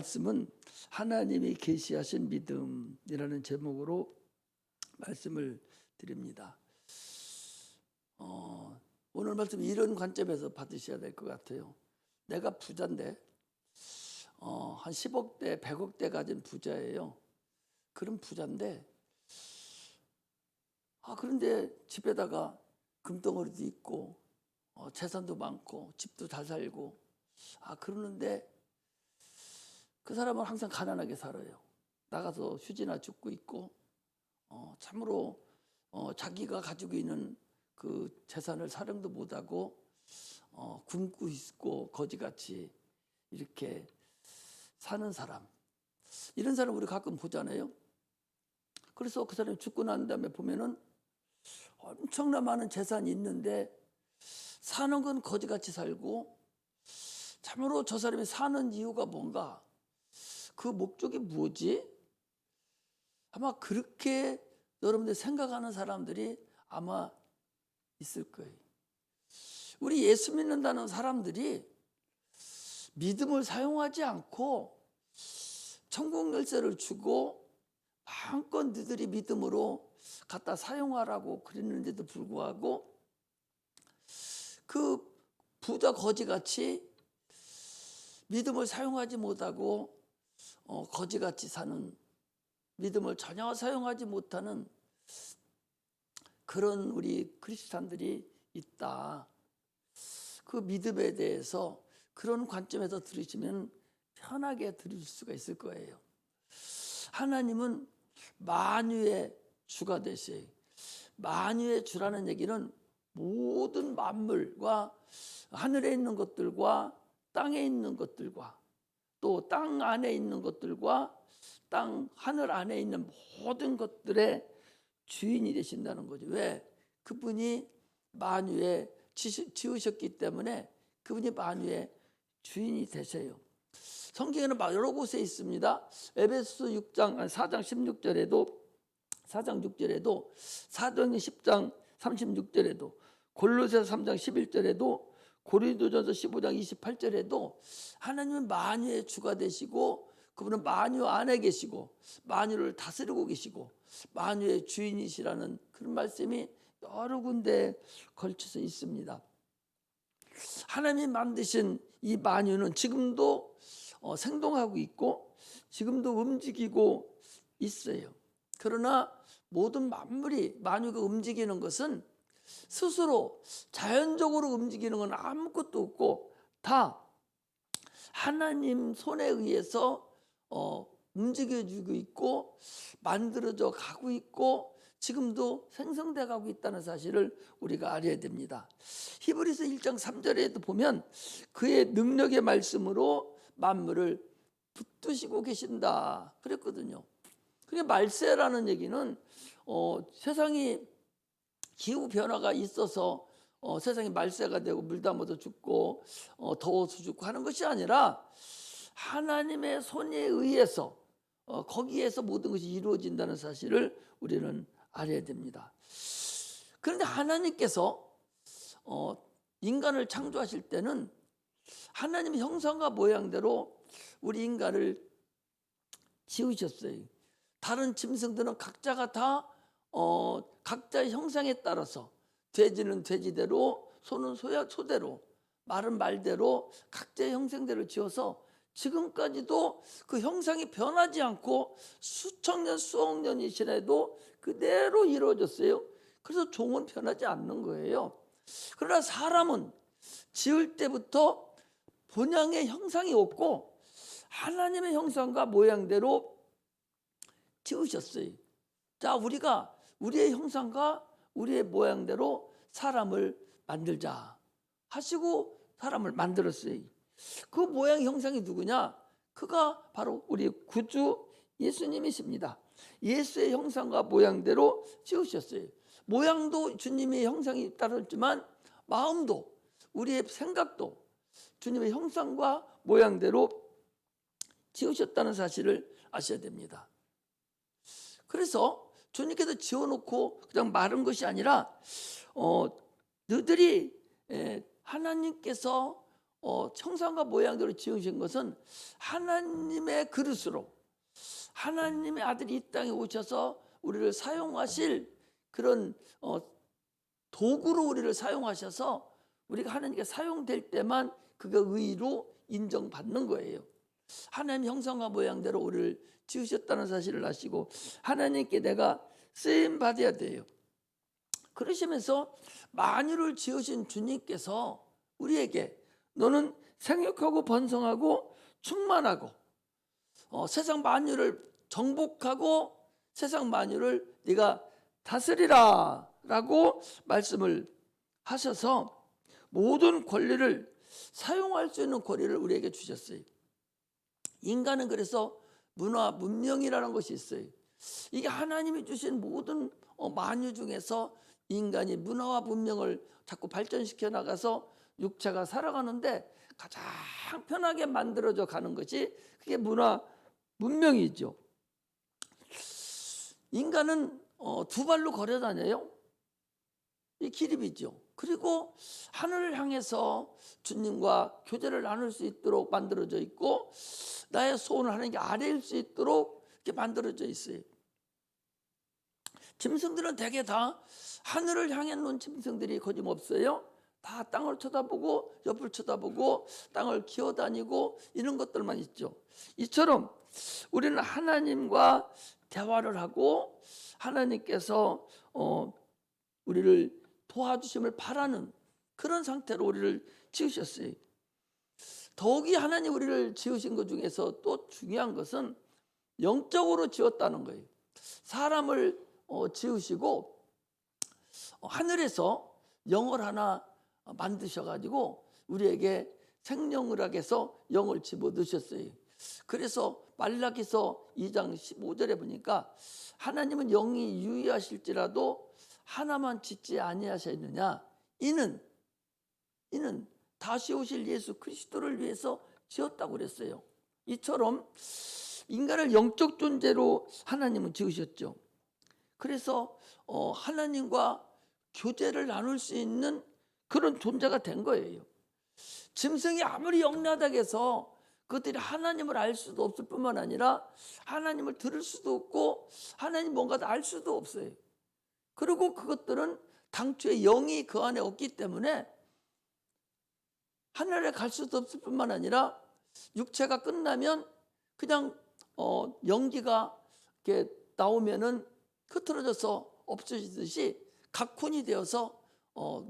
말씀은 하나님이 계시하신 믿음이라는 제목으로 말씀을 드립니다. 오늘 말씀 이런 관점에서 받으셔야 될 것 같아요. 내가 부자인데 한 10억대, 100억대 가진 부자예요. 그런 부자인데 그런데 집에다가 금덩어리도 있고 재산도 많고 집도 잘 살고 그러는데 그 사람은 항상 가난하게 살아요. 나가서 휴지나 줍고 있고 참으로 자기가 가지고 있는 그 재산을 사령도 못하고 굶고 있고 거지같이 이렇게 사는 사람, 이런 사람 우리 가끔 보잖아요. 그래서 그 사람이 죽고 난 다음에 보면은 엄청나 많은 재산이 있는데 사는 건 거지같이 살고, 참으로 저 사람이 사는 이유가 뭔가, 그 목적이 뭐지? 아마 그렇게 여러분들 생각하는 사람들이 아마 있을 거예요. 우리 예수 믿는다는 사람들이 믿음을 사용하지 않고 천국 열쇠를 주고 마음껏 너희들이 믿음으로 갖다 사용하라고 그랬는데도 불구하고 그 부자 거지같이 믿음을 사용하지 못하고 거지같이 사는, 믿음을 전혀 사용하지 못하는 그런 우리 크리스찬들이 있다. 그 믿음에 대해서 그런 관점에서 들으시면 편하게 들을 수가 있을 거예요. 하나님은 만유의 주가 되셔요. 만유의 주라는 얘기는 모든 만물과 하늘에 있는 것들과 땅에 있는 것들과 또 땅 안에 있는 것들과 하늘 안에 있는 모든 것들의 주인이 되신다는 거죠. 왜? 그분이 만유에 지으셨기 때문에 그분이 만유의 주인이 되세요. 성경에는 여러 곳에 있습니다. 에베소 4장 16절에도, 4장 6절에도, 사도행전 10장 36절에도, 골로새서 3장 11절에도, 고린도전서 15장 28절에도 하나님은 만유의 주가 되시고 그분은 만유 안에 계시고 만유를 다스리고 계시고 만유의 주인이시라는 그런 말씀이 여러 군데에 걸쳐서 있습니다. 하나님이 만드신 이 만유는 지금도 생동하고 있고 지금도 움직이고 있어요. 그러나 모든 만유가 움직이는 것은 스스로 자연적으로 움직이는 건 아무것도 없고 다 하나님 손에 의해서 움직여지고 있고 만들어져 가고 있고 지금도 생성돼 가고 있다는 사실을 우리가 알아야 됩니다. 히브리서 1장 3절에도 보면 그의 능력의 말씀으로 만물을 붙드시고 계신다 그랬거든요. 그게 말세라는 얘기는 세상이 기후 변화가 있어서 세상이 말세가 되고 물 담아서 죽고 더워서 죽고 하는 것이 아니라 하나님의 손에 의해서 거기에서 모든 것이 이루어진다는 사실을 우리는 알아야 됩니다. 그런데 하나님께서 인간을 창조하실 때는 하나님의 형상과 모양대로 우리 인간을 지으셨어요. 다른 짐승들은 각자가 다 각자의 형상에 따라서 돼지는 돼지대로, 소는 소대로, 말은 말대로 각자의 형상대로 지어서 지금까지도 그 형상이 변하지 않고 수천 년, 수억 년이 지나도 그대로 이루어졌어요. 그래서 종은 변하지 않는 거예요. 그러나 사람은 지을 때부터 본향의 형상이 없고 하나님의 형상과 모양대로 지으셨어요. 자, 우리가 우리의 형상과 우리의 모양대로 사람을 만들자 하시고 사람을 만들었어요. 그 모양 형상이 누구냐? 그가 바로 우리 구주 예수님이십니다. 예수의 형상과 모양대로 지으셨어요. 모양도 주님의 형상이 따랐지만 마음도, 우리의 생각도 주님의 형상과 모양대로 지으셨다는 사실을 아셔야 됩니다. 그래서 주님께서 지어놓고 그냥 마른 것이 아니라 너희들이 하나님께서 형상과 모양대로 지으신 것은 하나님의 그릇으로, 하나님의 아들이 이 땅에 오셔서 우리를 사용하실 그런 도구로 우리를 사용하셔서 우리가 하나님께 사용될 때만 그가 의로 인정받는 거예요. 하나님 형상과 모양대로 우리를 지으셨다는 사실을 아시고 하나님께 내가 쓰임 받아야 돼요. 그러시면서 만유를 지으신 주님께서 우리에게 너는 생육하고 번성하고 충만하고 세상 만유를 정복하고 세상 만유를 네가 다스리라 라고 말씀을 하셔서 모든 권리를 사용할 수 있는 권리를 우리에게 주셨어요. 인간은 그래서 문화 문명이라는 것이 있어요. 이게 하나님이 주신 모든 만유 중에서 인간이 문화와 문명을 자꾸 발전시켜 나가서 육체가 살아가는데 가장 편하게 만들어져 가는 것이 그게 문화 문명이죠. 인간은 두 발로 걸어 다녀요. 이 기립이죠. 그리고 하늘을 향해서 주님과 교제를 나눌 수 있도록 만들어져 있고 나의 소원을 하나님께 아뢰일 수 있도록 이렇게 만들어져 있어요. 짐승들은 대개 다 하늘을 향해 놓은 짐승들이 거짓없어요. 다 땅을 쳐다보고 옆을 쳐다보고 땅을 기어다니고 이런 것들만 있죠. 이처럼 우리는 하나님과 대화를 하고 하나님께서 우리를 도와주심을 바라는 그런 상태로 우리를 지으셨어요. 더욱이 하나님 우리를 지으신 것 중에서 또 중요한 것은 영적으로 지었다는 거예요. 사람을 지으시고 하늘에서 영을 하나 만드셔가지고 우리에게 생명을 해서 영을 집어넣으셨어요. 그래서 말라기서 2장 15절에 보니까 하나님은 영이 유의하실지라도 하나만 짓지 아니하셨느냐. 이는 다시 오실 예수 그리스도를 위해서 지었다고 그랬어요. 이처럼 인간을 영적 존재로 하나님은 지으셨죠. 그래서 하나님과 교제를 나눌 수 있는 그런 존재가 된 거예요. 짐승이 아무리 영리하다고 해서 그것들이 하나님을 알 수도 없을 뿐만 아니라 하나님을 들을 수도 없고 하나님 뭔가 알 수도 없어요. 그리고 그것들은 당초에 영이 그 안에 없기 때문에 하늘에 갈 수도 없을 뿐만 아니라 육체가 끝나면 그냥 연기가 이렇게 나오면은 흐트러져서 없어지듯이 각혼이 되어서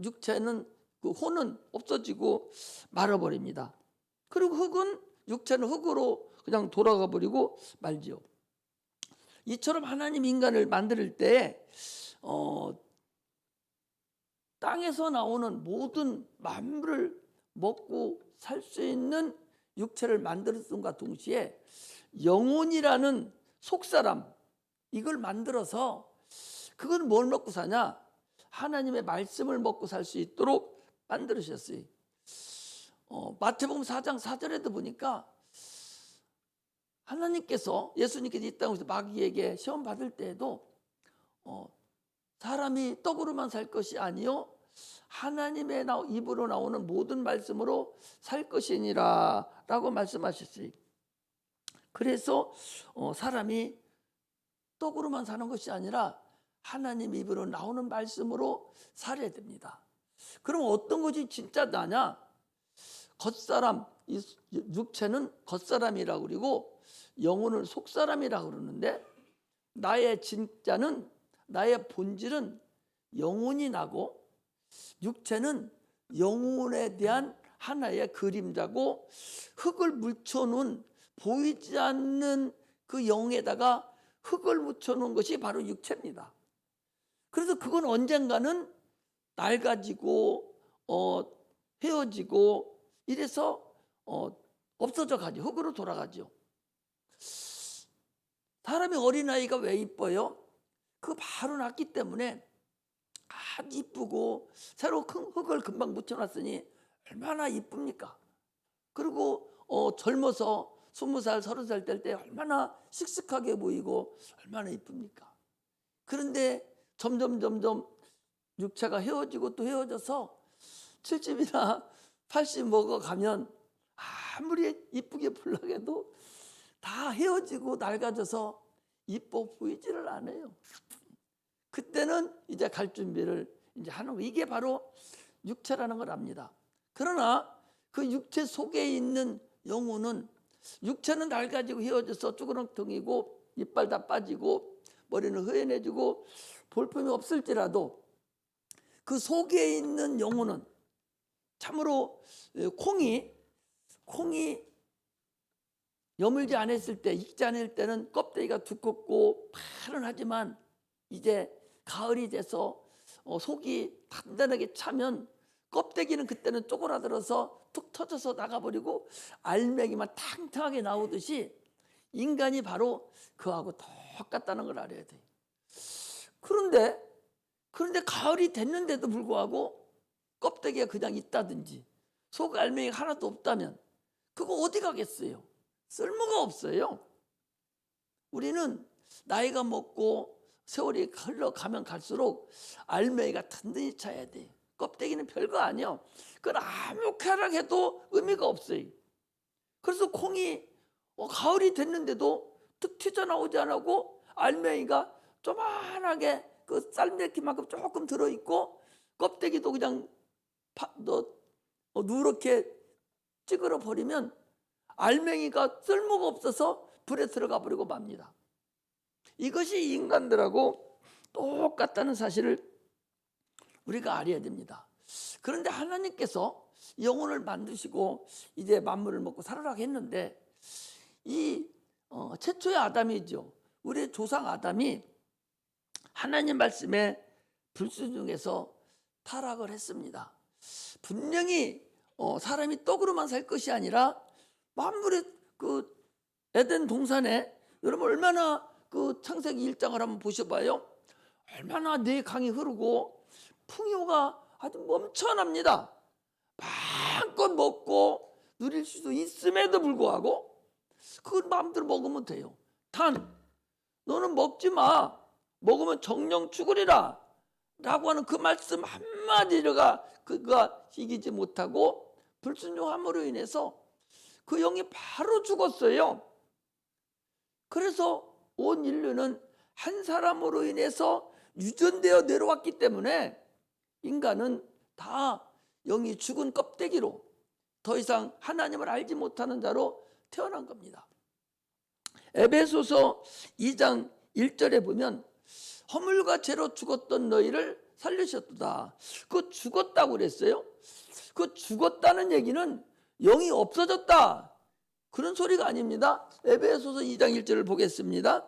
육체는 그 혼은 없어지고 말아버립니다. 그리고 육체는 흙으로 그냥 돌아가 버리고 말지요. 이처럼 하나님 인간을 만들 때 땅에서 나오는 모든 만물을 먹고 살 수 있는 육체를 만들었음과 동시에 영혼이라는 속사람 이걸 만들어서 그건 뭘 먹고 사냐? 하나님의 말씀을 먹고 살 수 있도록 만들으셨어요. 마태복음 4장 4절에도 보니까 하나님께서 예수님께서 이 땅에서 마귀에게 시험 받을 때에도 사람이 떡으로만 살 것이 아니요 하나님의 입으로 나오는 모든 말씀으로 살 것이니라 라고 말씀하셨어요. 그래서 사람이 떡으로만 사는 것이 아니라 하나님 입으로 나오는 말씀으로 살아야 됩니다. 그럼 어떤 것이 진짜 나냐? 겉사람, 이 육체는 겉사람이라고 그러고 영혼을 속사람이라고 그러는데 나의 진짜는 나의 본질은 영혼이 나고 육체는 영혼에 대한 하나의 그림자고 흙을 묻혀놓은 보이지 않는 그 영에다가 흙을 묻혀놓은 것이 바로 육체입니다. 그래서 그건 언젠가는 낡아지고 헤어지고 이래서 없어져 가죠. 흙으로 돌아가죠. 사람이 어린아이가 왜 이뻐요? 그 바로 낳기 때문에 아주 이쁘고 새로 큰 흙을 금방 묻혀놨으니 얼마나 이쁩니까? 그리고 젊어서 20살, 30살 될 때 얼마나 씩씩하게 보이고 얼마나 이쁩니까? 그런데 점점 육체가 헤어지고 또 헤어져서 70이나 80 먹어가면 아무리 이쁘게 불나게도 다 헤어지고 낡아져서 이뻐 보이지를 않아요. 그때는 이제 갈 준비를 이제 하는 거. 이게 바로 육체라는 걸 압니다. 그러나 그 육체 속에 있는 영혼은, 육체는 낡아지고 헤어져서 쭈그렁텅이고 이빨 다 빠지고 머리는 허연해지고 볼품이 없을지라도 그 속에 있는 영혼은 참으로 콩이 여물지 않았을 때, 익지 않을 때는 껍데기가 두껍고 파란하지만 이제 가을이 돼서 속이 단단하게 차면 껍데기는 그때는 쪼그라들어서 툭 터져서 나가버리고 알맹이만 탕탕하게 나오듯이 인간이 바로 그하고 똑같다는 걸 알아야 돼요. 그런데 가을이 됐는데도 불구하고 껍데기가 그냥 있다든지 속 알맹이가 하나도 없다면 그거 어디 가겠어요? 쓸모가 없어요. 우리는 나이가 먹고 세월이 흘러가면 갈수록 알맹이가 든든히 차야 돼요. 껍데기는 별거 아니야. 그건 아무 쾌락해도 의미가 없어요. 그래서 콩이 가을이 됐는데도 툭 튀어나오지 않고 알맹이가 조만하게 그 쌀매기만큼 조금 들어있고 껍데기도 그냥 누렇게 찌그러 버리면 알맹이가 쓸모가 없어서 불에 들어가 버리고 맙니다. 이것이 인간들하고 똑같다는 사실을 우리가 알아야 됩니다. 그런데 하나님께서 영혼을 만드시고 이제 만물을 먹고 살아라고 했는데 이 최초의 아담이죠. 우리 조상 아담이 하나님 말씀에 불순종해서 타락을 했습니다. 분명히 사람이 떡으로만 살 것이 아니라 만물의 그 에덴 동산에 여러분 얼마나 그 창세기 1장을 한번 보셔봐요. 얼마나 네 강이 흐르고 풍요가 아주 넘쳐납니다. 마음껏 먹고 누릴 수도 있음에도 불구하고 그걸 마음대로 먹으면 돼요. 단 너는 먹지 마. 먹으면 정령 죽으리라 라고 하는 그 말씀 한마디가 그가 이기지 못하고 불순종함으로 인해서 그 영이 바로 죽었어요. 그래서 온 인류는 한 사람으로 인해서 유전되어 내려왔기 때문에 인간은 다 영이 죽은 껍데기로 더 이상 하나님을 알지 못하는 자로 태어난 겁니다. 에베소서 2장 1절에 보면 허물과 죄로 죽었던 너희를 살리셨도다. 그 죽었다고 그랬어요. 그 죽었다는 얘기는 영이 없어졌다 그런 소리가 아닙니다. 에베소서 2장 1절을 보겠습니다.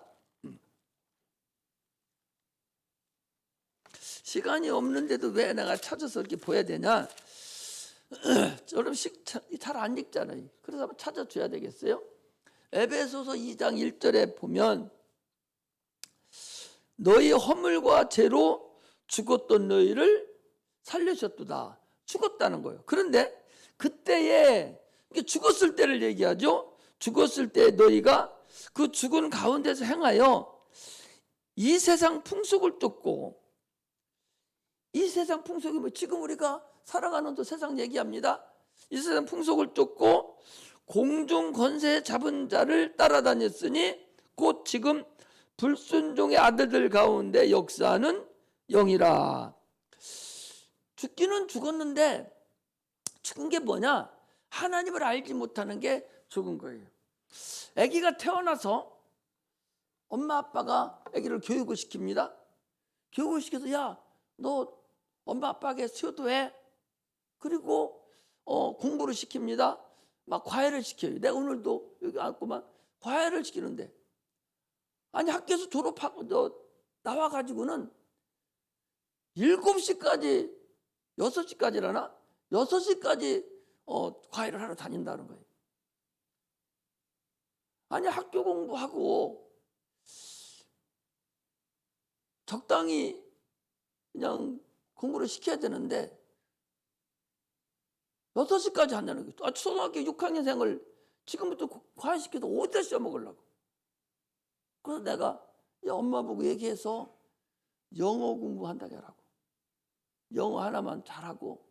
시간이 없는데도 왜 내가 찾아서 이렇게 보여야 되냐. 여러분 잘 안 읽잖아요. 그래서 한번 찾아줘야 되겠어요. 에베소서 2장 1절에 보면 너희 허물과 죄로 죽었던 너희를 살리셨도다. 죽었다는 거예요. 그런데 그때에 죽었을 때를 얘기하죠. 죽었을 때 너희가 그 죽은 가운데서 행하여 이 세상 풍속을 쫓고, 이 세상 풍속이 뭐 지금 우리가 살아가는 또 세상 얘기합니다. 이 세상 풍속을 쫓고 공중 권세 잡은 자를 따라다녔으니 곧 지금 불순종의 아들들 가운데 역사하는 영이라. 죽기는 죽었는데 죽은 게 뭐냐? 하나님을 알지 못하는 게 죽은 거예요. 아기가 태어나서 엄마 아빠가 아기를 교육을 시킵니다. 교육을 시켜서 야, 너 엄마 아빠에게 수요도 해. 그리고 공부를 시킵니다. 막 과외를 시켜요. 내가 오늘도 여기 앉고만 과외를 시키는데 아니 학교에서 졸업하고 나와가지고는 7시까지 6시까지라나 6시까지 과외를 하러 다닌다는 거예요. 아니 학교 공부하고 적당히 그냥 공부를 시켜야 되는데 6시까지 한다는 거예요. 초등학교 6학년생을 지금부터 과외시켜서 어디다 씌워먹으려고. 그래서 내가 엄마 보고 얘기해서 영어 공부한다고 하라고. 영어 하나만 잘하고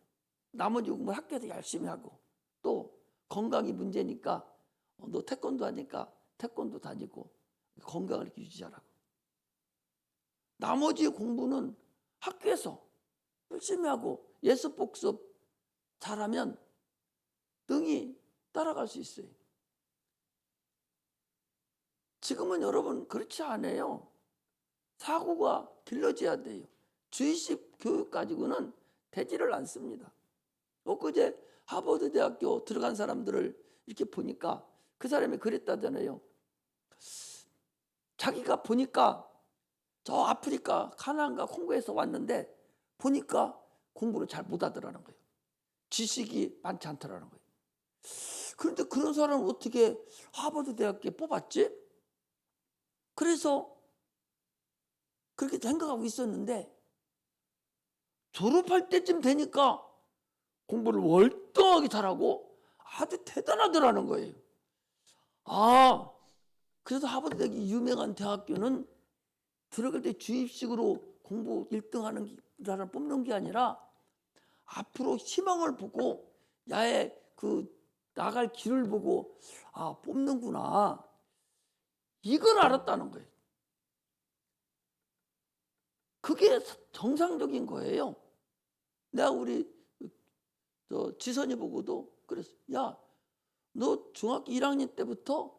나머지 공부 학교에서 열심히 하고, 또 건강이 문제니까 너 태권도 하니까 태권도 다니고 건강을 이렇게 유지하라고. 나머지 공부는 학교에서 열심히 하고 예습 복습 잘하면 능히 따라갈 수 있어요. 지금은 여러분 그렇지 않아요. 사고가 길러져야 돼요. 주입식 교육 가지고는 되지를 않습니다. 엊그제 하버드 대학교 들어간 사람들을 이렇게 보니까 그 사람이 그랬다잖아요. 자기가 보니까 저 아프리카 가나안과 콩고에서 왔는데 보니까 공부를 잘 못하더라는 거예요. 지식이 많지 않더라는 거예요. 그런데 그런 사람을 어떻게 하버드 대학교에 뽑았지? 그래서 그렇게 생각하고 있었는데 졸업할 때쯤 되니까 공부를 월등하게 잘하고 아주 대단하더라는 거예요. 아, 그래서 하버드 대학이 유명한 대학교는 들어갈 때 주입식으로 공부 1등하는 사람 뽑는 게 아니라 앞으로 희망을 보고 야의 그 나갈 길을 보고 뽑는구나, 이걸 알았다는 거예요. 그게 정상적인 거예요. 내가 우리 지선이 보고도 그랬어. 야, 너 중학교 1학년 때부터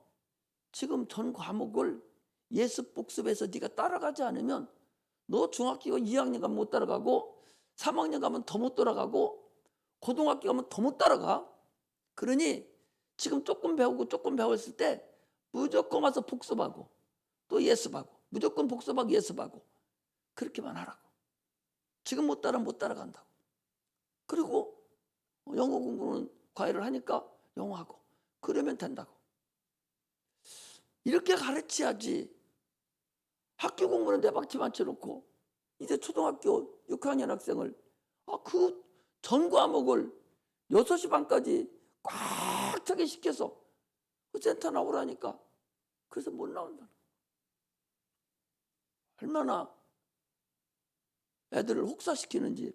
지금 전 과목을 예습 복습해서 네가 따라가지 않으면 너 중학교 2학년 가면 못 따라가고 3학년 가면 더 못 따라가고 고등학교 가면 더 못 따라가. 그러니 지금 조금 배우고 조금 배웠을 때 무조건 와서 복습하고 또 예습하고 무조건 복습하고 예습하고 그렇게만 하라고. 지금 못 따라가면 못 따라간다고. 그리고 영어 공부는 과외를 하니까 영어하고 그러면 된다고. 이렇게 가르쳐야지. 학교 공부는 내박치 맞춰놓고 이제 초등학교 6학년 학생을 그 전 과목을 6시 반까지 꽉 차게 시켜서 그 센터 나오라니까 그래서 못 나온다. 얼마나 애들을 혹사시키는지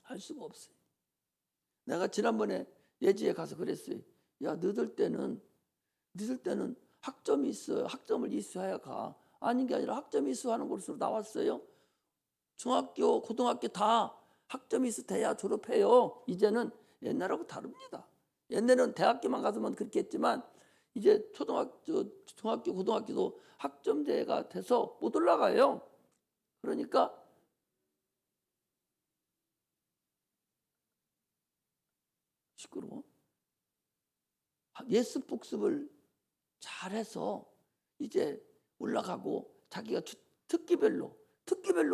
알 수가 없어요. 내가 지난번에 예지에 가서 그랬어요. 야, 너희들 때는 학점이 있어요. 학점을 이수해야 가. 아닌 게 아니라 학점이 이수하는 곳으로 나왔어요. 중학교, 고등학교 다 학점이 있어야 졸업해요. 이제는 옛날하고 다릅니다. 옛날에는 대학교만 가서만 그렇게 했지만 이제 초등학교, 중학교, 고등학교도 학점제가 돼서 못 올라가요. 그러니까 시끄러워. 예습 복습을 잘해서 이제 올라가고 자기가 특기별로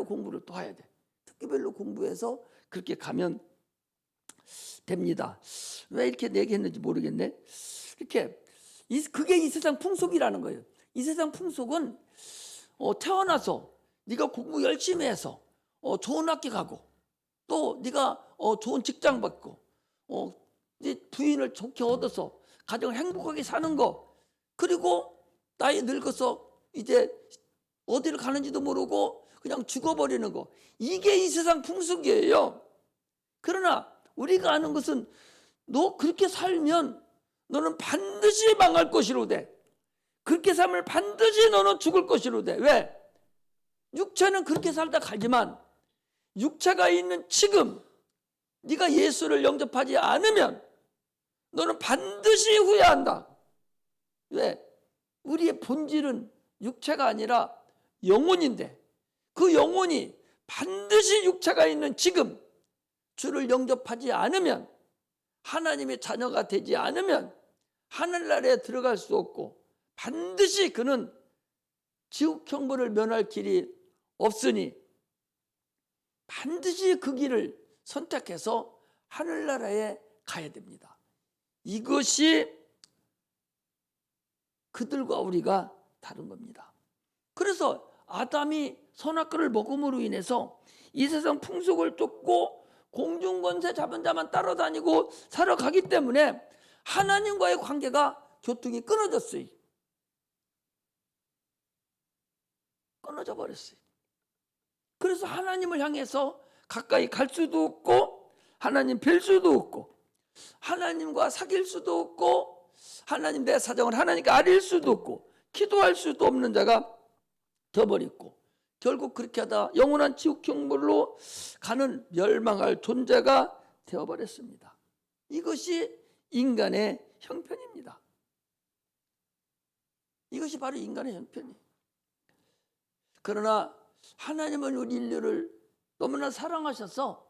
공부를 또 해야 돼. 특기별로 공부해서 그렇게 가면 됩니다. 왜 이렇게 얘기했는지 모르겠네. 이렇게 그게 이 세상 풍속이라는 거예요. 이 세상 풍속은 태어나서 네가 공부 열심히 해서 좋은 학교 가고 또 네가 좋은 직장 받고 이제 부인을 좋게 얻어서 가정을 행복하게 사는 거, 그리고 나이 늙어서 이제 어디를 가는지도 모르고 그냥 죽어버리는 거, 이게 이 세상 풍속이에요. 그러나 우리가 아는 것은 너 그렇게 살면 너는 반드시 망할 것이로되 그렇게 살면 반드시 너는 죽을 것이로되. 왜? 육체는 그렇게 살다 가지만 육체가 있는 지금 네가 예수를 영접하지 않으면 너는 반드시 후회한다. 왜? 우리의 본질은 육체가 아니라 영혼인데 그 영혼이 반드시 육체가 있는 지금 주를 영접하지 않으면, 하나님의 자녀가 되지 않으면 하늘나라에 들어갈 수 없고 반드시 그는 지옥 형벌을 면할 길이 없으니 반드시 그 길을 선택해서 하늘나라에 가야 됩니다. 이것이 그들과 우리가 다른 겁니다. 그래서 아담이 선악과를 먹음으로 인해서 이 세상 풍속을 쫓고 공중권세 잡은 자만 따라다니고 살아가기 때문에 하나님과의 관계가 교통이 끊어졌어요. 끊어져 버렸어요. 그래서 하나님을 향해서 가까이 갈 수도 없고 하나님 뵐 수도 없고, 하나님과 사귈 수도 없고, 하나님 내 사정을 하나님께 아릴 수도 없고, 기도할 수도 없는 자가 되어버렸고, 결국 그렇게 하다 영원한 지옥 형벌로 가는 멸망할 존재가 되어버렸습니다. 이것이 인간의 형편입니다. 이것이 바로 인간의 형편이에요. 그러나 하나님은 우리 인류를 너무나 사랑하셔서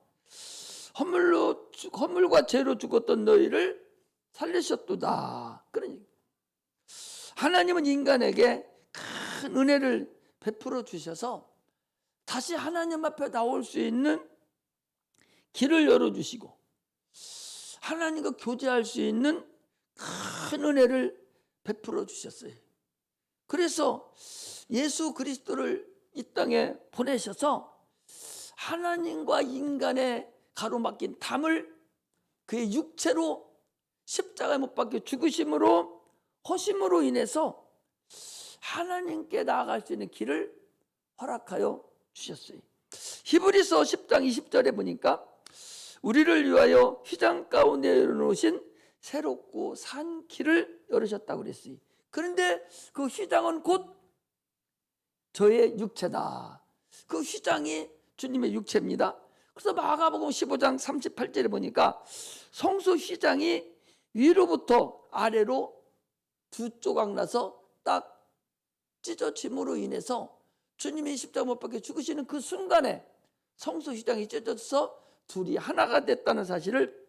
허물과 죄로 죽었던 너희를 살리셨도다. 그러니 하나님은 인간에게 큰 은혜를 베풀어 주셔서 다시 하나님 앞에 나올 수 있는 길을 열어주시고 하나님과 교제할 수 있는 큰 은혜를 베풀어 주셨어요. 그래서 예수 그리스도를 이 땅에 보내셔서 하나님과 인간의 가로막힌 담을 그의 육체로 십자가에 못 박혀 죽으심으로 허심으로 인해서 하나님께 나아갈 수 있는 길을 허락하여 주셨어요. 히브리서 10장 20절에 보니까 우리를 위하여 휘장 가운데 열어놓으신 새롭고 산 길을 열으셨다고 그랬어요. 그런데 그 휘장은 곧 저의 육체다. 그 휘장이 주님의 육체입니다. 그래서 마가복음 15장 38절에 보니까 성소 휘장이 위로부터 아래로 두 조각 나서 딱 찢어짐으로 인해서 주님이 십자가 못 박혀 죽으시는 그 순간에 성소 휘장이 찢어져서 둘이 하나가 됐다는 사실을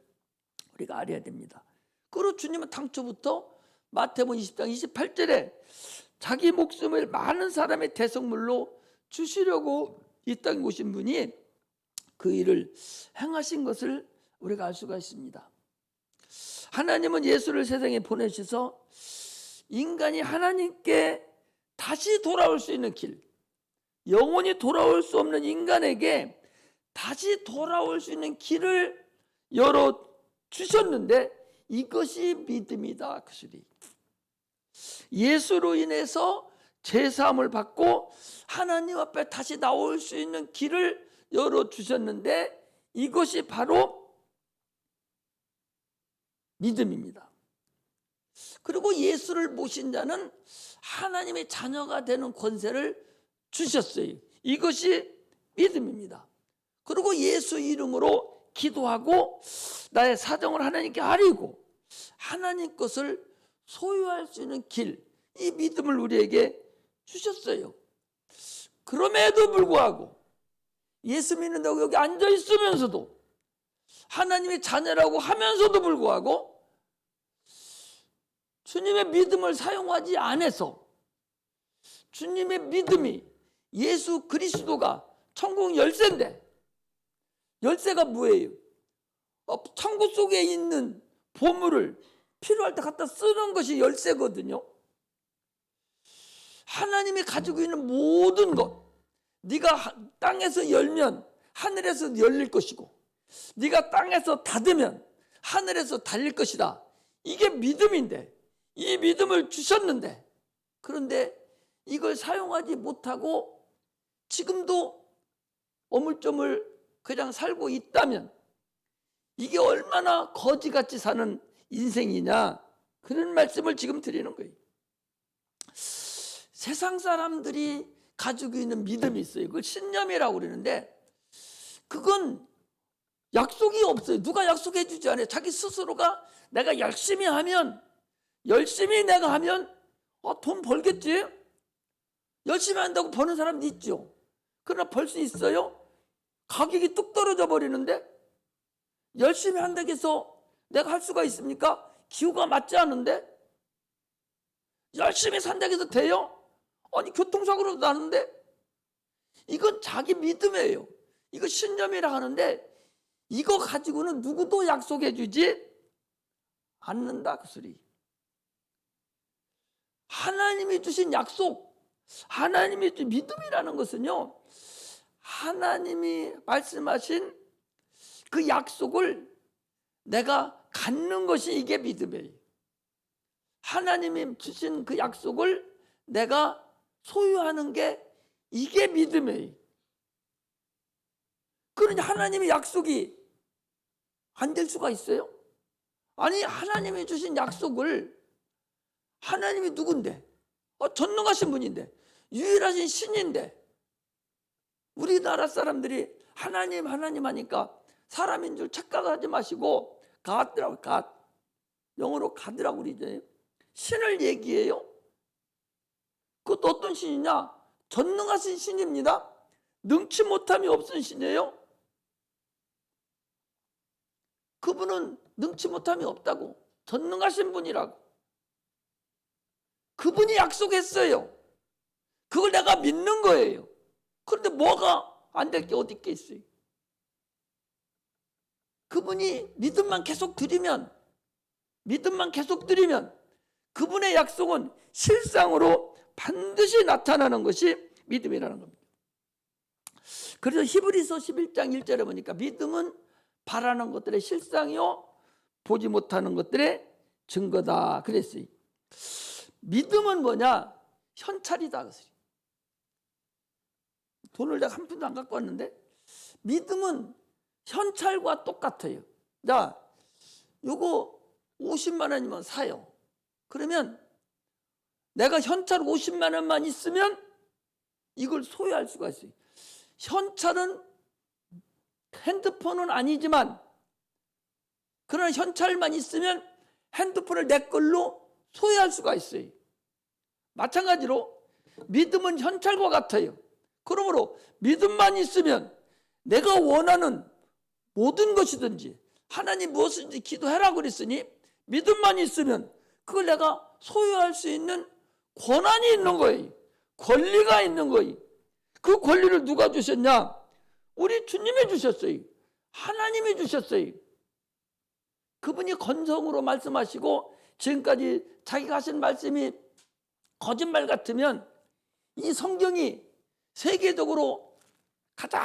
우리가 알아야 됩니다. 그리고 주님은 당초부터 마태복음 20장 28절에 자기 목숨을 많은 사람의 대성물로 주시려고 이 땅에 오신 분이 그 일을 행하신 것을 우리가 알 수가 있습니다. 하나님은 예수를 세상에 보내셔서 인간이 하나님께 다시 돌아올 수 있는 길, 영원히 돌아올 수 없는 인간에게 다시 돌아올 수 있는 길을 열어주셨는데 이것이 믿음이다. 그 소리. 예수로 인해서 죄사함을 받고 하나님 앞에 다시 나올 수 있는 길을 열어주셨는데 이것이 바로 믿음입니다. 그리고 예수를 모신 자는 하나님의 자녀가 되는 권세를 주셨어요. 이것이 믿음입니다. 그리고 예수 이름으로 기도하고 나의 사정을 하나님께 아뢰고 하나님 것을 소유할 수 있는 길, 이 믿음을 우리에게 주셨어요. 그럼에도 불구하고 예수 믿는다고 여기 앉아 있으면서도 하나님의 자녀라고 하면서도 불구하고 주님의 믿음을 사용하지 않아서 주님의 믿음이 예수 그리스도가 천국 열쇠인데 열쇠가 뭐예요? 천국 속에 있는 보물을 필요할 때 갖다 쓰는 것이 열쇠거든요. 하나님이 가지고 있는 모든 것, 네가 땅에서 열면 하늘에서 열릴 것이고 네가 땅에서 닫으면 하늘에서 닫릴 것이다. 이게 믿음인데 이 믿음을 주셨는데 그런데 이걸 사용하지 못하고 지금도 어물쩡물 그냥 살고 있다면 이게 얼마나 거지같이 사는 인생이냐, 그런 말씀을 지금 드리는 거예요. 세상 사람들이 가지고 있는 믿음이 있어요. 그걸 신념이라고 그러는데 그건 약속이 없어요. 누가 약속해 주지 않아요. 자기 스스로가 내가 열심히 내가 하면 돈 벌겠지. 열심히 한다고 버는 사람도 있죠. 그러나 벌 수 있어요? 가격이 뚝 떨어져 버리는데 열심히 한다고 해서 내가 할 수가 있습니까? 기후가 맞지 않은데 열심히 산다고 해서 돼요? 아니 교통사고로 나는데 이건 자기 믿음이에요. 이거 신념이라 하는데 이거 가지고는 누구도 약속해 주지 않는다 그 소리. 하나님이 주신 약속, 하나님이 주신 믿음이라는 것은요, 하나님이 말씀하신 그 약속을 내가 갖는 것이 이게 믿음이에요. 하나님이 주신 그 약속을 내가 소유하는 게 이게 믿음이에요. 그러니 하나님의 약속이 안 될 수가 있어요? 아니, 하나님이 주신 약속을, 하나님이 누군데? 전능하신 분인데, 유일하신 신인데, 우리나라 사람들이 하나님 하나님 하니까 사람인 줄 착각하지 마시고 갓이라고, 갓, 영어로 갓이라고 그러죠. 신을 얘기해요. 그것도 어떤 신이냐? 전능하신 신입니다. 능치 못함이 없은 신이에요. 그분은 능치 못함이 없다고, 전능하신 분이라고. 그분이 약속했어요. 그걸 내가 믿는 거예요. 그런데 뭐가 안 될 게 어디 있겠어요? 그분이 믿음만 계속 드리면 그분의 약속은 실상으로 반드시 나타나는 것이 믿음이라는 겁니다. 그래서 히브리서 11장 1절에 보니까 믿음은 바라는 것들의 실상이요 보지 못하는 것들의 증거다 그랬어요. 믿음은 뭐냐? 현찰이다. 돈을 내가 한 푼도 안 갖고 왔는데 믿음은 현찰과 똑같아요. 자, 요거 50만 원이면 사요. 그러면 내가 현찰 50만 원만 있으면 이걸 소유할 수가 있어요. 현찰은, 핸드폰은 아니지만, 그러나 현찰만 있으면 핸드폰을 내 걸로 소유할 수가 있어요. 마찬가지로 믿음은 현찰과 같아요. 그러므로 믿음만 있으면 내가 원하는 모든 것이든지, 하나님 무엇인지 기도해라 그랬으니 믿음만 있으면 그걸 내가 소유할 수 있는 권한이 있는 거예요. 권리가 있는 거예요. 그 권리를 누가 주셨냐? 우리 주님이 주셨어요. 하나님이 주셨어요. 그분이 건성으로 말씀하시고 지금까지 자기가 하신 말씀이 거짓말 같으면 이 성경이 세계적으로 가장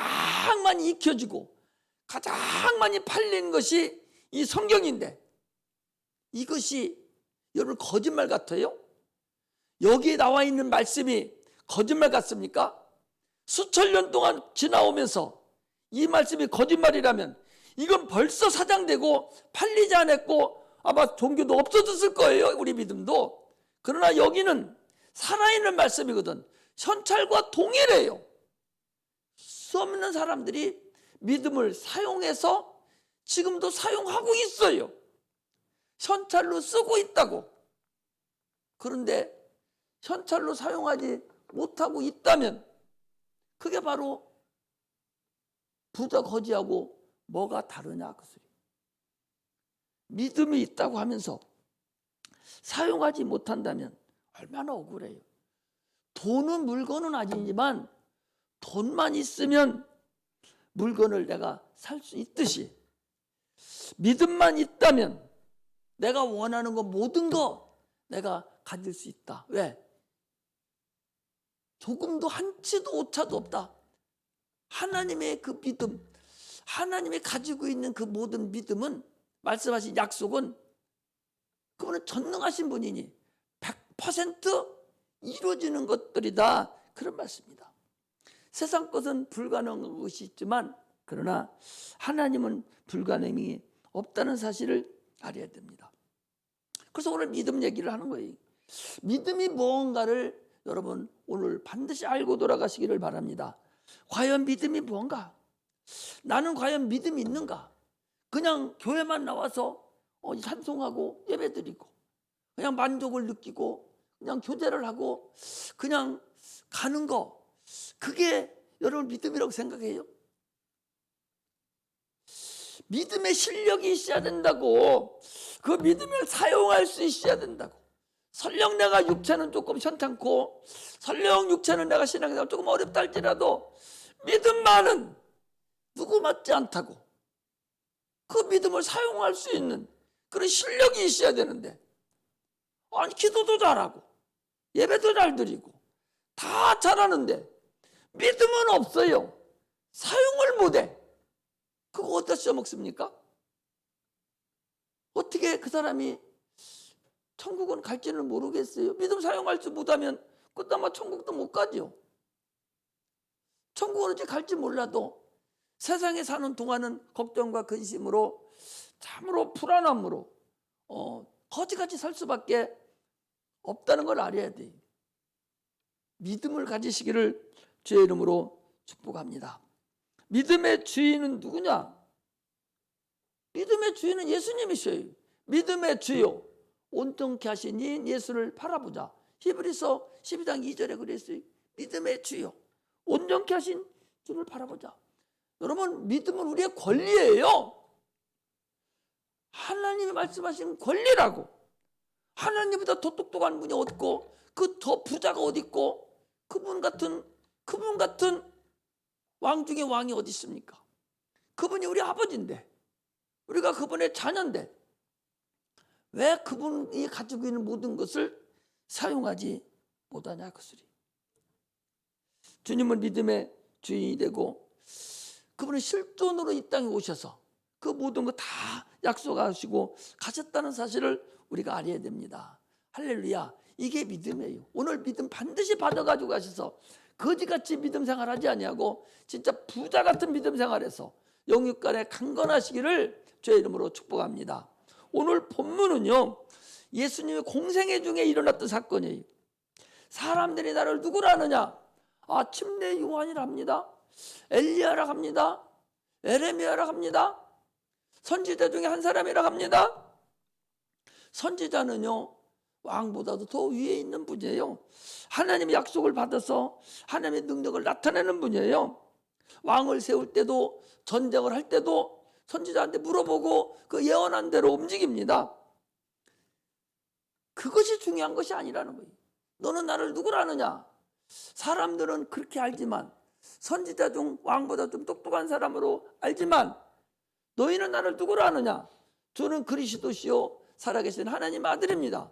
많이 익혀지고 가장 많이 팔린 것이 이 성경인데, 이것이 여러분 거짓말 같아요? 여기에 나와 있는 말씀이 거짓말 같습니까? 수천 년 동안 지나오면서 이 말씀이 거짓말이라면 이건 벌써 사장되고 팔리지 않았고 아마 종교도 없어졌을 거예요. 우리 믿음도. 그러나 여기는 살아있는 말씀이거든. 현찰과 동일해요. 수없는 사람들이 믿음을 사용해서 지금도 사용하고 있어요. 현찰로 쓰고 있다고. 그런데 현찰로 사용하지 못하고 있다면 그게 바로 부자 거지하고 뭐가 다르냐 그 소리. 믿음이 있다고 하면서 사용하지 못한다면 얼마나 억울해요. 돈은 물건은 아니지만 돈만 있으면 물건을 내가 살 수 있듯이 믿음만 있다면 내가 원하는 거 모든 거 내가 가질 수 있다. 왜? 조금도 한치도 오차도 없다. 하나님의 그 믿음, 하나님이 가지고 있는 그 모든 믿음은, 말씀하신 약속은 그분은 전능하신 분이니 100% 이루어지는 것들이다. 그런 말씀입니다. 세상 것은 불가능한 것이 있지만 그러나 하나님은 불가능이 없다는 사실을 알아야 됩니다. 그래서 오늘 믿음 얘기를 하는 거예요. 믿음이 무언가를 여러분 오늘 반드시 알고 돌아가시기를 바랍니다. 과연 믿음이 무언가? 나는 과연 믿음이 있는가? 그냥 교회만 나와서 찬송하고 예배드리고 그냥 만족을 느끼고 그냥 교제를 하고 그냥 가는 거, 그게 여러분 믿음이라고 생각해요? 믿음의 실력이 있어야 된다고. 그 믿음을 사용할 수 있어야 된다고. 설령 내가 육체는 조금 현찮고 설령 육체는 내가 신앙생활 조금 어렵다 할지라도 믿음만은 누구 맞지 않다고. 그 믿음을 사용할 수 있는 그런 실력이 있어야 되는데, 아니 기도도 잘하고 예배도 잘 드리고 다 잘하는데 믿음은 없어요. 사용을 못해. 그거 어디다 써먹습니까? 어떻게 그 사람이 천국은 갈지는 모르겠어요. 믿음 사용할 줄 못하면 그다마 천국도 못 가죠. 천국은 어찌 갈지 몰라도 세상에 사는 동안은 걱정과 근심으로 참으로 불안함으로 거지같이 살 수밖에 없다는 걸 알아야 돼. 믿음을 가지시기를 주의 이름으로 축복합니다. 믿음의 주인은 누구냐? 믿음의 주인은 예수님이셔요. 믿음의 주요 온전케 하신 이 예수를 바라보자. 히브리서 12장 2절에 그랬어요. 믿음의 주요 온전케 하신 주를 바라보자. 여러분, 믿음은 우리의 권리예요. 하나님이 말씀하신 권리라고. 하나님보다 더 똑똑한 분이 어딨고, 그 더 부자가 어딨고, 그분 같은 왕 중에 왕이 어디 있습니까? 그분이 우리 아버지인데, 우리가 그분의 자녀인데 왜 그분이 가지고 있는 모든 것을 사용하지 못하냐 그 소리. 주님은 믿음의 주인이 되고 그분은 실존으로 이 땅에 오셔서 그 모든 거 다 약속하시고 가셨다는 사실을 우리가 알아야 됩니다. 할렐루야. 이게 믿음이에요. 오늘 믿음 반드시 받아가지고 가셔서 거지같이 믿음 생활하지 아니하고 진짜 부자 같은 믿음 생활에서 영육간에 강건하시기를 주의 이름으로 축복합니다. 오늘 본문은요, 예수님의 공생애 중에 일어났던 사건이에요. 사람들이 나를 누구라 하느냐? 침례 요한이라 합니다. 엘리야라 합니다. 에레미야라 합니다. 선지자 중에 한 사람이라 합니다. 선지자는요, 왕보다도 더 위에 있는 분이에요. 하나님의 약속을 받아서 하나님의 능력을 나타내는 분이에요. 왕을 세울 때도 전쟁을 할 때도 선지자한테 물어보고 그 예언한 대로 움직입니다. 그것이 중요한 것이 아니라는 거예요. 너는 나를 누구라 하느냐? 사람들은 그렇게 알지만, 선지자 중 왕보다 좀 똑똑한 사람으로 알지만, 너희는 나를 누구라 하느냐? 저는 그리스도시요 살아계신 하나님 아들입니다.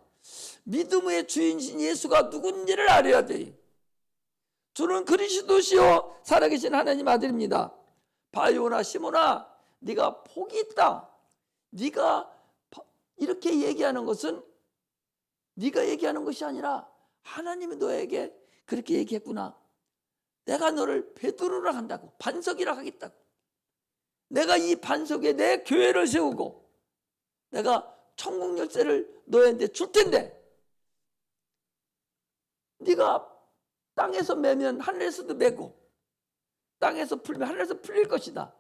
믿음의 주인이신 예수가 누군지를 알아야 돼요. 저는 그리스도시요 살아계신 하나님 아들입니다. 바요나 시몬아, 네가 복이 있다. 네가 이렇게 얘기하는 것은 네가 얘기하는 것이 아니라 하나님이 너에게 그렇게 얘기했구나. 내가 너를 베드로라 한다고, 반석이라 하겠다고. 내가 이 반석에 내 교회를 세우고 내가 천국 열쇠를 너희한테 줄 텐데, 네가 땅에서 매면 하늘에서도 매고 땅에서 풀면 하늘에서 풀릴 것이다.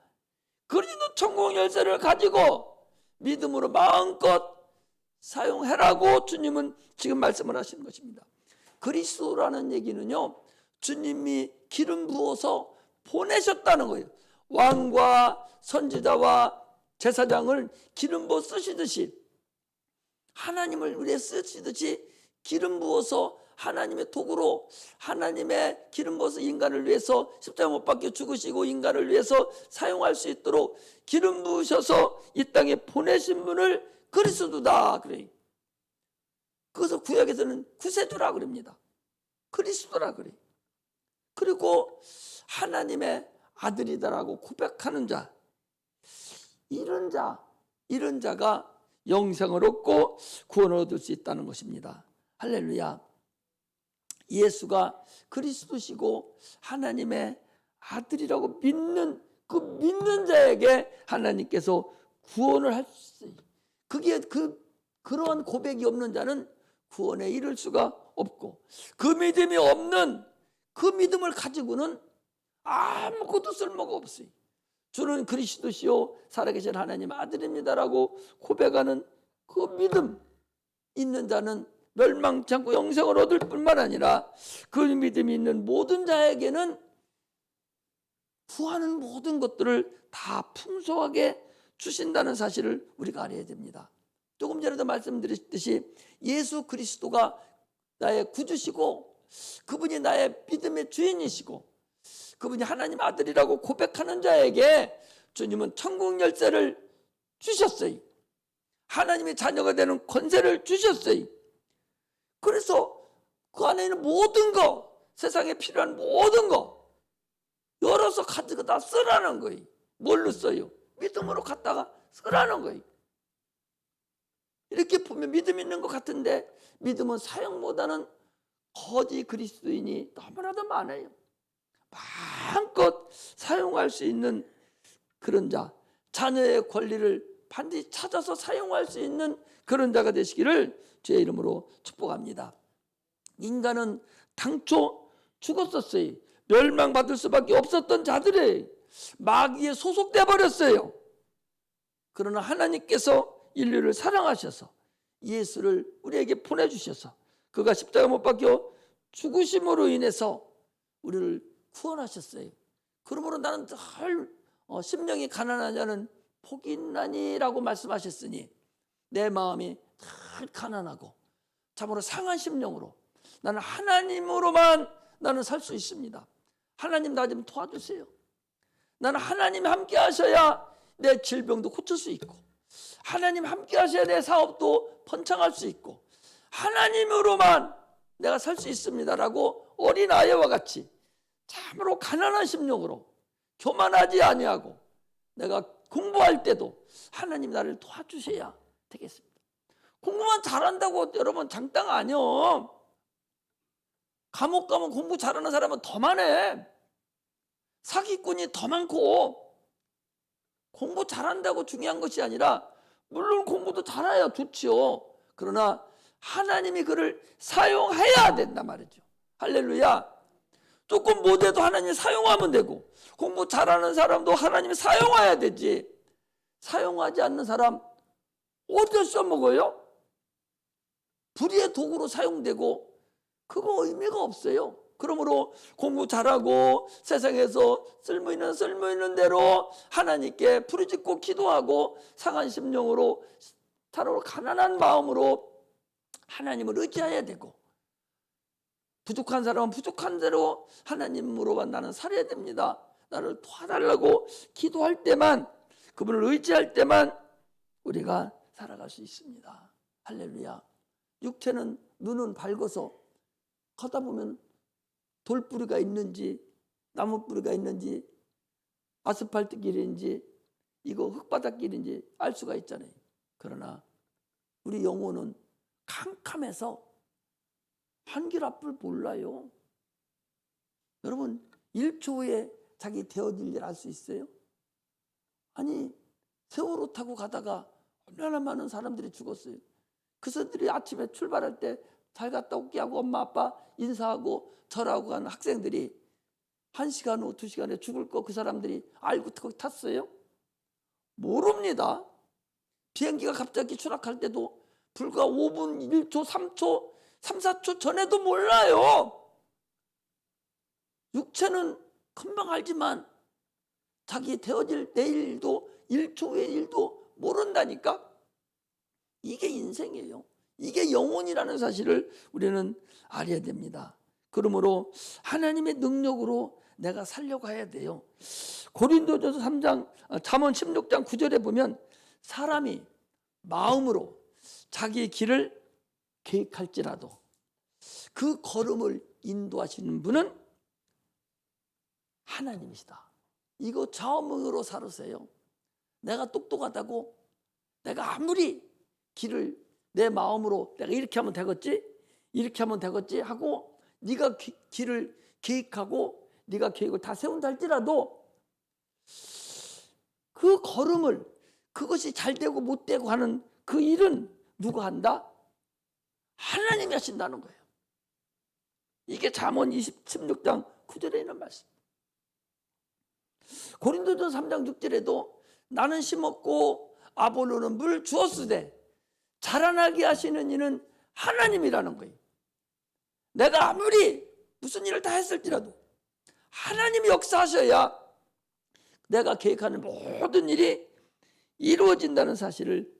그러니 너 천국 열쇠를 가지고 믿음으로 마음껏 사용해라고 주님은 지금 말씀을 하시는 것입니다. 그리스도라는 얘기는요, 주님이 기름 부어서 보내셨다는 거예요. 왕과 선지자와 제사장을 기름 부어 쓰시듯이, 하나님을 우리에 쓰시듯이 기름 부어서 하나님의 도구로, 하나님의 기름 부어서 인간을 위해서 십자가 못 박혀 죽으시고 인간을 위해서 사용할 수 있도록 기름 부으셔서 이 땅에 보내신 분을 그리스도다 그래요. 그래서 구약에서는 구세주라 그럽니다. 그리스도라 그래요. 그리고 하나님의 아들이다라고 고백하는 자, 이런 자가 영생을 얻고 구원을 얻을 수 있다는 것입니다. 할렐루야. 예수가 그리스도시고 하나님의 아들이라고 믿는 그 믿는 자에게 하나님께서 구원을 할 수 있어요. 그게 그러한 고백이 없는 자는 구원에 이를 수가 없고, 그 믿음이 없는 그 믿음을 가지고는 아무것도 쓸모가 없어요. 주는 그리스도시요 살아계신 하나님 아들입니다라고 고백하는 그 믿음 있는 자는 멸망치 않고 영생을 얻을 뿐만 아니라 그 믿음이 있는 모든 자에게는 구하는 모든 것들을 다 풍성하게 주신다는 사실을 우리가 알아야 됩니다. 조금 전에도 말씀드렸듯이 예수 그리스도가 나의 구주시고 그분이 나의 믿음의 주인이시고 그분이 하나님 아들이라고 고백하는 자에게 주님은 천국 열쇠를 주셨어요. 하나님의 자녀가 되는 권세를 주셨어요. 그래서 그 안에 있는 모든 거, 세상에 필요한 모든 거 열어서 가지고 다 쓰라는 거예요. 뭘로 써요? 믿음으로 갖다가 쓰라는 거예요. 이렇게 보면 믿음 있는 것 같은데 믿음은 사용보다는 거지 그리스도인이 너무나도 많아요. 마음껏 사용할 수 있는 그런 자, 자녀의 권리를 반드시 찾아서 사용할 수 있는 그런 자가 되시기를 주의 이름으로 축복합니다. 인간은 당초 죽었었어요. 멸망받을 수밖에 없었던 자들이 마귀에 소속돼 버렸어요. 그러나 하나님께서 인류를 사랑하셔서 예수를 우리에게 보내주셔서 그가 십자가 못 박혀 죽으심으로 인해서 우리를 구원하셨어요. 그러므로 나는 늘 심령이 가난한 자는 복이 있나니라고 말씀하셨으니 내 마음이 늘 가난하고 참으로 상한 심령으로 나는 하나님으로만 나는 살 수 있습니다. 하나님 나 좀 도와주세요. 나는 하나님 함께 하셔야 내 질병도 고칠 수 있고 하나님 함께 하셔야 내 사업도 번창할 수 있고 하나님으로만 내가 살 수 있습니다라고 어린아이와 같이 참으로 가난한 심령으로 교만하지 아니하고 내가 공부할 때도 하나님 나를 도와주셔야 되겠습니다. 공부만 잘한다고 여러분 장땅 아니요. 감옥 가면 공부 잘하는 사람은 더 많아. 사기꾼이 더 많고 공부 잘한다고 중요한 것이 아니라 물론 공부도 잘해야 좋지요. 그러나 하나님이 그를 사용해야 된단 말이죠. 할렐루야. 조금 못해도 하나님이 사용하면 되고 공부 잘하는 사람도 하나님이 사용해야 되지. 사용하지 않는 사람 어디다 써먹어요? 불의의 도구로 사용되고 그거 의미가 없어요. 그러므로 공부 잘하고 세상에서 쓸모있는 대로 하나님께 부르짖고 기도하고 상한 심령으로 차로 가난한 마음으로 하나님을 의지해야 되고 부족한 사람은 부족한 대로 하나님으로만 나는 살아야 됩니다. 나를 도와달라고 기도할 때만 그분을 의지할 때만 우리가 살아갈 수 있습니다. 할렐루야. 육체는 눈은 밝아서 걷다 보면 돌뿌리가 있는지 나무뿌리가 있는지 아스팔트 길인지 이거 흙바닥 길인지 알 수가 있잖아요. 그러나 우리 영혼은 캄캄해서 한 길 앞을 몰라요. 여러분 1초 후에 자기 되어질 일 알 수 있어요? 아니 세월호 타고 가다가 얼마나 많은 사람들이 죽었어요. 그 사람들이 아침에 출발할 때 잘 갔다 올게 하고 엄마 아빠 인사하고 절하고 가는 학생들이 1시간 후 2시간에 죽을 거 그 사람들이 알고 거기 탔어요? 모릅니다. 비행기가 갑자기 추락할 때도 불과 5분, 1초, 3초, 3, 4초 전에도 몰라요. 육체는 금방 알지만 자기 되어질 내일도 1초 후의 일도 모른다니까. 이게 인생이에요. 이게 영혼이라는 사실을 우리는 알아야 됩니다. 그러므로 하나님의 능력으로 내가 살려고 해야 돼요. 고린도전서 3장 잠언 16장 9절에 보면 사람이 마음으로 자기의 길을 계획할지라도 그 걸음을 인도하시는 분은 하나님이시다. 이거 좌우명으로 살으세요. 내가 똑똑하다고 내가 아무리 길을 내 마음으로 내가 이렇게 하면 되겠지? 이렇게 하면 되겠지? 하고 네가 길을 계획하고 네가 계획을 다 세운다 할지라도 그 걸음을 그것이 잘 되고 못 되고 하는 그 일은 누가 한다? 하나님이 하신다는 거예요. 이게 잠언 16장 9절에 있는 말씀. 고린도전서 3장 6절에도 나는 심었고 아볼로는 물 주었으되 자라나게 하시는 이는 하나님이라는 거예요. 내가 아무리 무슨 일을 다 했을지라도 하나님이 역사하셔야 내가 계획하는 모든 일이 이루어진다는 사실을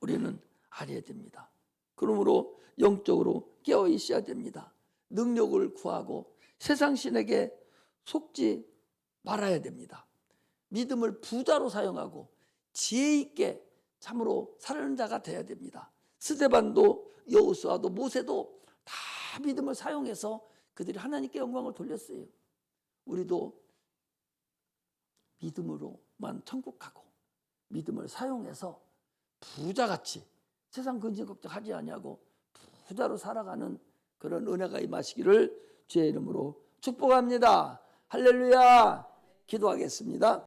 우리는 알아야 됩니다. 그러므로 영적으로 깨어 있어야 됩니다. 능력을 구하고 세상 신에게 속지 말아야 됩니다. 믿음을 부자로 사용하고 지혜 있게 참으로 사는 자가 되어야 됩니다. 스데반도 여호수아도 모세도 다 믿음을 사용해서 그들이 하나님께 영광을 돌렸어요. 우리도 믿음으로만 천국 가고 믿음을 사용해서 부자같이 세상 근심 걱정하지 아니하고 부자로 살아가는 그런 은혜가 임하시기를 주의 이름으로 축복합니다. 할렐루야. 기도하겠습니다.